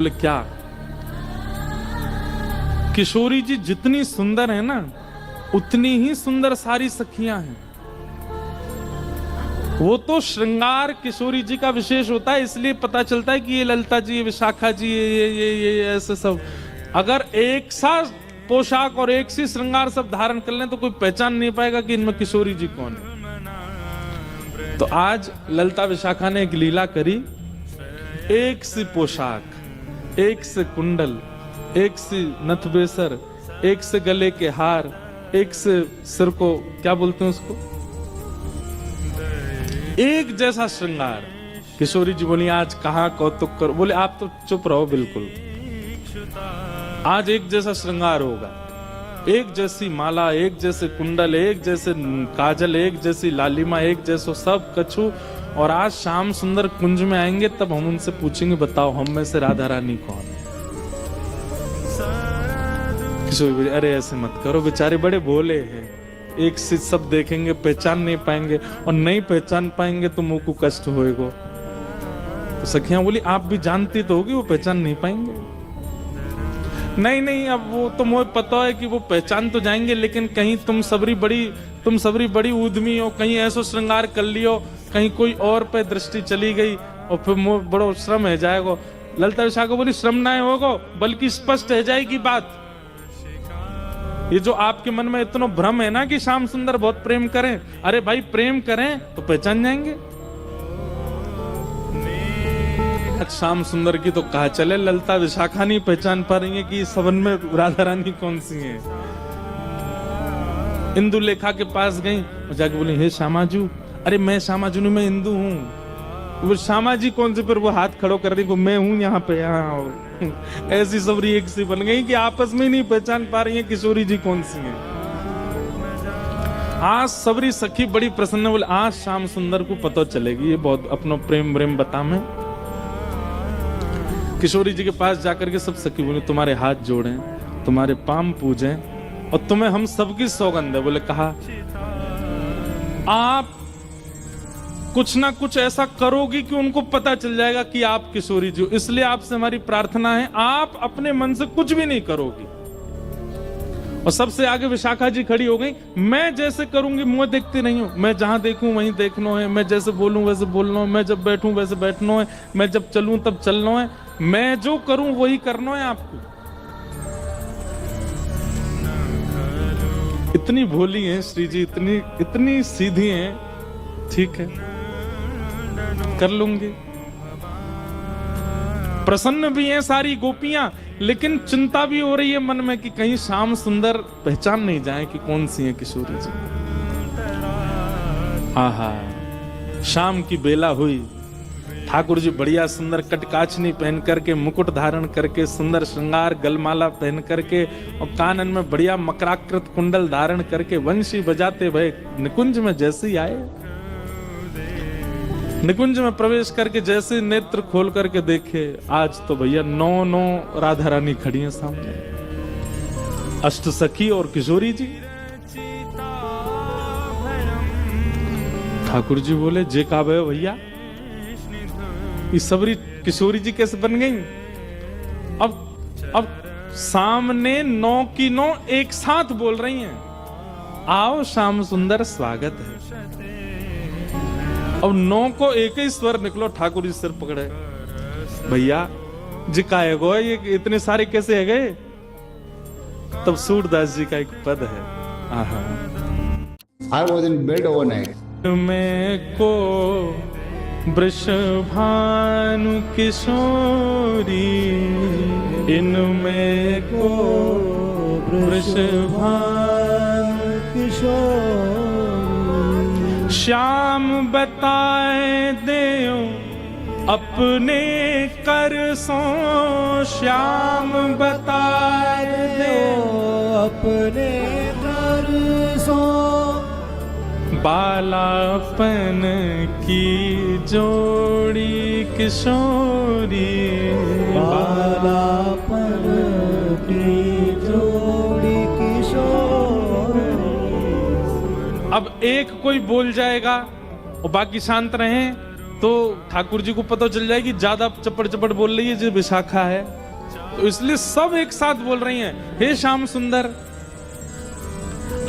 बोले क्या? किशोरी जी जितनी सुंदर है ना उतनी ही सुंदर सारी सखियां हैं। वो तो श्रृंगार किशोरी जी का विशेष होता है, इसलिए पता चलता है कि ये ललिता जी, ये विशाखा जी, ये ऐसे सब। अगर एक सा पोशाक और एक सी श्रृंगार सब धारण कर लें तो कोई पहचान नहीं पाएगा कि इनमें किशोरी जी कौन है। तो आज ललिता विशाखा ने एक लीला करी। एक सी पोशाक, एक से कुंडल, एक से नथबेसर, एक से गले के हार, एक से सिर को क्या बोलते हैं उसको, एक जैसा श्रृंगार। किशोरी जी बोली आज कहां कौतुक करो। बोले आप तो चुप रहो, बिल्कुल आज एक जैसा श्रृंगार होगा, एक जैसी माला, एक जैसे कुंडल, एक जैसे काजल, एक जैसी लालिमा, एक जैसो सब कछु। और आज शाम सुंदर कुंज में आएंगे तब हम उनसे पूछेंगे बताओ हम में से राधा रानी कौन है। किशोरी अरे ऐसे मत करो, बेचारे बड़े भोले हैं, एक से सब देखेंगे पहचान नहीं पाएंगे, और नहीं पहचान पाएंगे तो मुंह को कष्ट होएगा। तो सखियां बोली आप भी जानती तो होगी वो पहचान नहीं पाएंगे। नहीं नहीं, अब वो तो मुझे पता है कि वो पहचान तो जाएंगे, लेकिन कहीं तुम सबरी बड़ी उद्यमी हो, कहीं ऐसा श्रृंगार कर लियो, कहीं कोई और पे दृष्टि चली गई और फिर मुझे बड़ो श्रम है जाएगा। ललिता विशाखा बोली श्रम ना होगा, बल्कि स्पष्ट है जाएगी बात। ये जो आपके मन में इतना भ्रम है ना कि श्याम सुंदर बहुत प्रेम करें, अरे भाई प्रेम करें तो पहचान जाएंगे। श्याम सुंदर की तो कहा चले, ललिता विशाखा नहीं पहचान पा रही है कि सबन में राधा रानी कौन सी है। इंदु लेखा के पास गई और जाके बोली हे श्यामाजू, अरे मैं श्यामाजू नहीं, मैं इंदु हूँ। वो श्यामा जी कौन से, फिर वो हाथ खड़ो कर रही, मैं हूं यहाँ पे, यहाँ। ऐसी सबरी एक सी बन गई कि आपस में ही नहीं पहचान पा रही है किशोरी जी कौन सी है। आज सबरी सखी बड़ी प्रसन्न, बोले आज श्याम सुंदर को पता चलेगी, ये बहुत अपनो प्रेम प्रेम बता में। किशोरी जी के पास जाकर के सब सखी बोले तुम्हारे हाथ जोड़े, तुम्हारे पाम पूजे, और तुम्हें हम सबकी सौगंध है। बोले कहा आप कुछ ना कुछ ऐसा करोगी कि उनको पता चल जाएगा कि आप किशोरी जी हो, इसलिए आपसे हमारी प्रार्थना है आप अपने मन से कुछ भी नहीं करोगी। और सबसे आगे विशाखा जी खड़ी हो गई, मैं जैसे करूंगी मुंह देखते नहीं हूं, मैं जहां देखूं वहीं देखना है, मैं जैसे बोलूं वैसे बोलना है, मैं जब बैठूं वैसे बैठना है, मैं जब चलूं तब चलना है, मैं जो करूं वही करना है आपको। इतनी भोली हैं श्री जी, इतनी सीधी हैं, ठीक है कर लूंगी। प्रसन्न भी हैं सारी गोपियां, लेकिन चिंता भी हो रही है मन में कि कहीं श्याम सुंदर पहचान नहीं जाए कि कौन सी है किशोरी जी। आहा शाम की बेला हुई, ठाकुर जी बढ़िया सुंदर कटकाचनी पहन करके, मुकुट धारण करके, सुंदर श्रृंगार गलमाला पहन करके, और कानन में बढ़िया मकराकृत कुंडल धारण करके वंशी बजाते भय निकुंज में जैसे ही आए। निकुंज में प्रवेश करके जैसे नेत्र खोल करके देखे, आज तो भैया 9 राधा रानी खड़ी हैं सामने, अष्ट सखी और किशोरी जी। ठाकुर जी बोले जे का भैया ये सबरी किशोरी जी कैसे बन गई? अब सामने 9 की 9 एक साथ बोल रही हैं, आओ श्याम सुंदर स्वागत है। अब 9 को एक ही स्वर निकलो, ठाकुर जी सिर पकड़े, भैया जी का है गो, ये इतने सारे कैसे है गए? तब सूरदास जी का एक पद है, आहा I was in bed overnight. मैं को वृषभानु किशोरी, इनमें को वृषभानु किशोरी, श्याम बताए देओ अपने कर सो, श्याम बताए देओ अपने कर सो, बालापन की जोड़ी किशोरी, बालापन की जोड़ी किशोरी। अब एक कोई बोल जाएगा और बाकी शांत रहे, तो ठाकुर जी को पता चल जाएगी ज्यादा चपड़ चपड़ बोल रही है जो विशाखा है, तो इसलिए सब एक साथ बोल रही हैं, हे श्याम सुंदर,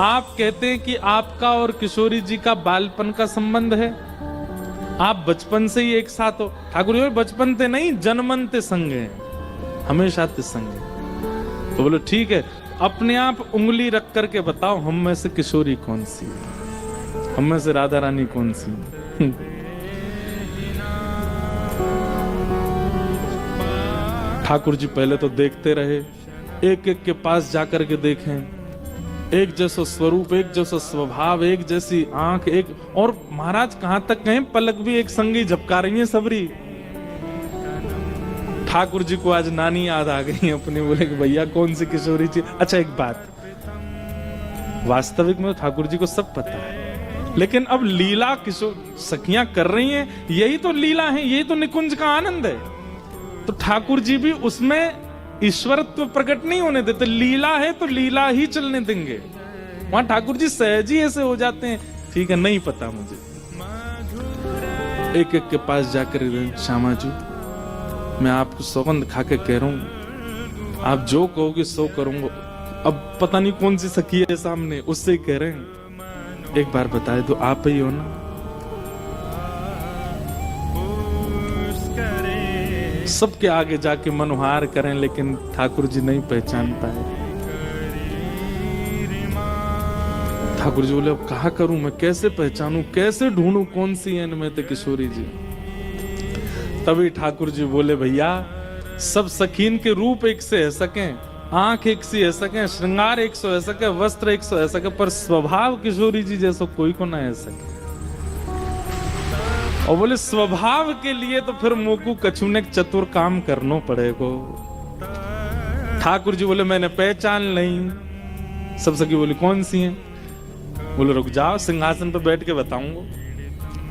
आप कहते हैं कि आपका और किशोरी जी का बालपन का संबंध है, आप बचपन से ही एक साथ हो। ठाकुर जी बचपन ते नहीं जन्मनते संग हैं, हमेशा ते संग हैं। तो बोलो ठीक है, अपने आप उंगली रख करके बताओ हम में से किशोरी कौन सी है, हम में से राधा रानी कौन सी है। ठाकुर जी पहले तो देखते रहे, एक एक के पास जाकर के देखें, एक जैसा स्वरूप, एक जैसा स्वभाव, एक जैसी आंख, एक और महाराज कहां तक कहें पलक भी एक संगी झपका रही है सबरी। ठाकुर जी को आज नानी याद आ गई अपनी, बोले कि भैया कौन सी किशोरी जी। अच्छा एक बात, वास्तविक में ठाकुर जी को सब पता है, लेकिन अब लीला किशोर सखियां कर रही हैं, यही तो लीला है, यही तो निकुंज का आनंद है। तो ठाकुर जी भी उसमें ईश्वरत्व प्रकट नहीं होने देते, लीला है तो लीला ही चलने देंगे। वहां ठाकुर जी सहज ही ऐसे हो जाते हैं, ठीक है नहीं पता मुझे। एक एक के पास जाकर श्यामा जी मैं आपको सौगंध खा के कह रहा हूं, आप जो कहोगे सो करूंगा। अब पता नहीं कौन सी सखी है सामने, उससे ही कह रहे हैं, एक बार बताए तो आप ही हो ना। सबके आगे जाके मनोहार करें, लेकिन ठाकुर जी नहीं पहचान पाए। ठाकुर जी बोले अब कहा करूं मैं, कैसे पहचानूं, कैसे ढूंढूं कौन सी है इनमें तो किशोरी जी। तभी ठाकुर जी बोले भैया सब सखीन के रूप एक से है सकें, आंख एक सी है सके, श्रृंगार एक सौ है सके, वस्त्र एक सौ है सके, पर स्वभाव किशोरी जी जैसा कोई को ना है सके। और बोले स्वभाव के लिए तो फिर मोकू कछु ने चतुर काम करना पड़ेगा। ठाकुर जी बोले मैंने पहचान नहीं। सब सखी बोली कौन सी हैं? बोले रुक जाओ सिंहासन पे बैठ के बताऊंगा।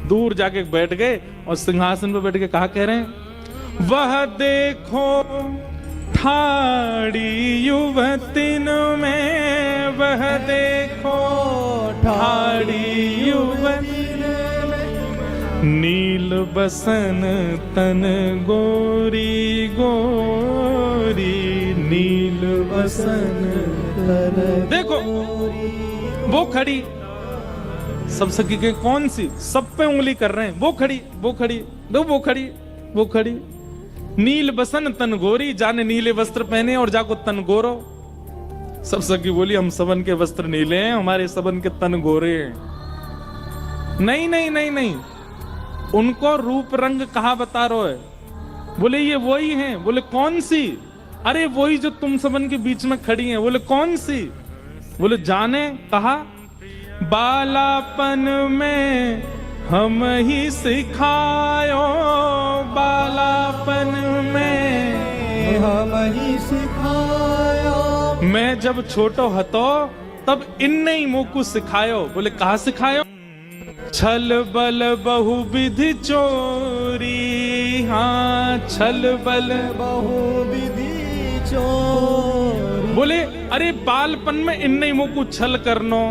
दूर जाके बैठ गए और सिंहासन पे बैठ के कहा कह रहे हैं, वह देखो ठाड़ी युवतिन में, वह देखो ठाड़ी युवतिन, नील बसन तन गोरी गोरी, नील बसन तन देखो वो खड़ी। सब सखी के कौन सी? सब पे उंगली कर रहे हैं, वो खड़ी वो खड़ी, दो वो खड़ी वो खड़ी। नील बसन तन गोरी, जाने नीले वस्त्र पहने और जाको तन गोरो। सब सखी बोली हम सबन के वस्त्र नीले हैं, हमारे सबन के तन गोरे हैं। नहीं नहीं नहीं नहीं, उनको रूप रंग कहा बता रहे है? बोले ये वही हैं। बोले कौन सी? अरे वही जो तुम सबन के बीच में खड़ी हैं। बोले कौन सी? बोले जाने। कहा बालापन में हम ही सिखायो, बालापन में हम ही सिखायो, मैं जब छोटो हतो तब इनने ही मोकू सिखायो। बोले कहा सिखायो? छल बल बहुविधि चोरी, हाँ छल बल बहुविधि चोरी। बोले अरे बालपन में इनने ही मोकू छल करनो,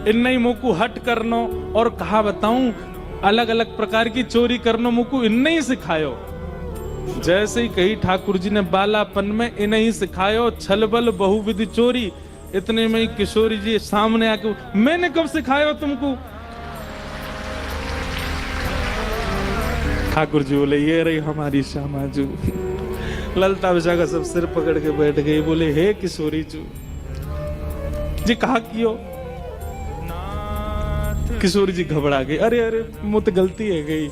इनने ही मोकू हट करनो, और कहा बताऊं अलग अलग प्रकार की चोरी करनो मोकू इनने ही सिखायो। जैसे ही कही ठाकुर जी ने बालापन में इन्हें ही सिखायो छल बल बहुविधि चोरी। इतने में ही किशोरी जी सामने आके, मैंने कब सिखायो तुमको? ठाकुर जी बोले ये रही हमारी श्यामा जू। ललता विशाखा सब सिर पकड़ के बैठ गई। बोले हे किशोरी जू जी कहा कियो? किशोरी जी घबरा गई, अरे अरे मुझे गलती है गई।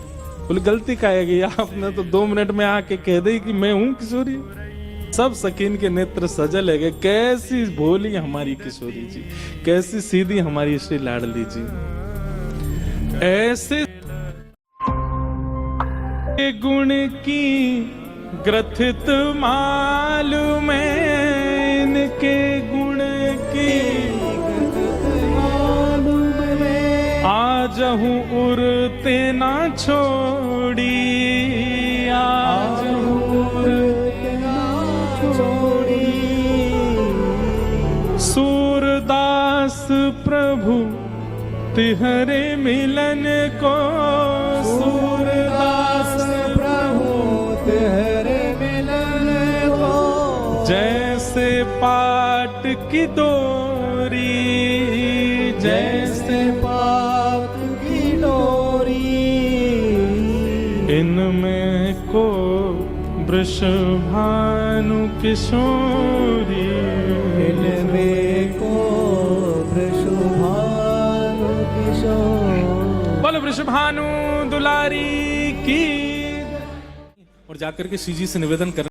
बोले गलती का है गई? आपने तो 2 मिनट में आके कह दी कि मैं हूं किशोरी। सब सकीन के नेत्र सजल है गए। कैसी भोली हमारी किशोरी जी, कैसी सीधी हमारी श्री लाडली जी। ऐसे गुण की ग्रथित मालूम है, इनके गुण की आज हूँ उड़ते ना छोड़ी, आज हूँ उड़ते ना छोड़ी। सूरदास प्रभु तिहरे मिलन को, सूरदास तेरे मिलन को जैसे पाट की डोरी, जैसे पाप की डोरी, इनमें को वृषभानु किशोरी, इनमें को वृषभानु किशोर। बोल वृषभानु दुलारी की। और जाकर के सीजी से निवेदन कर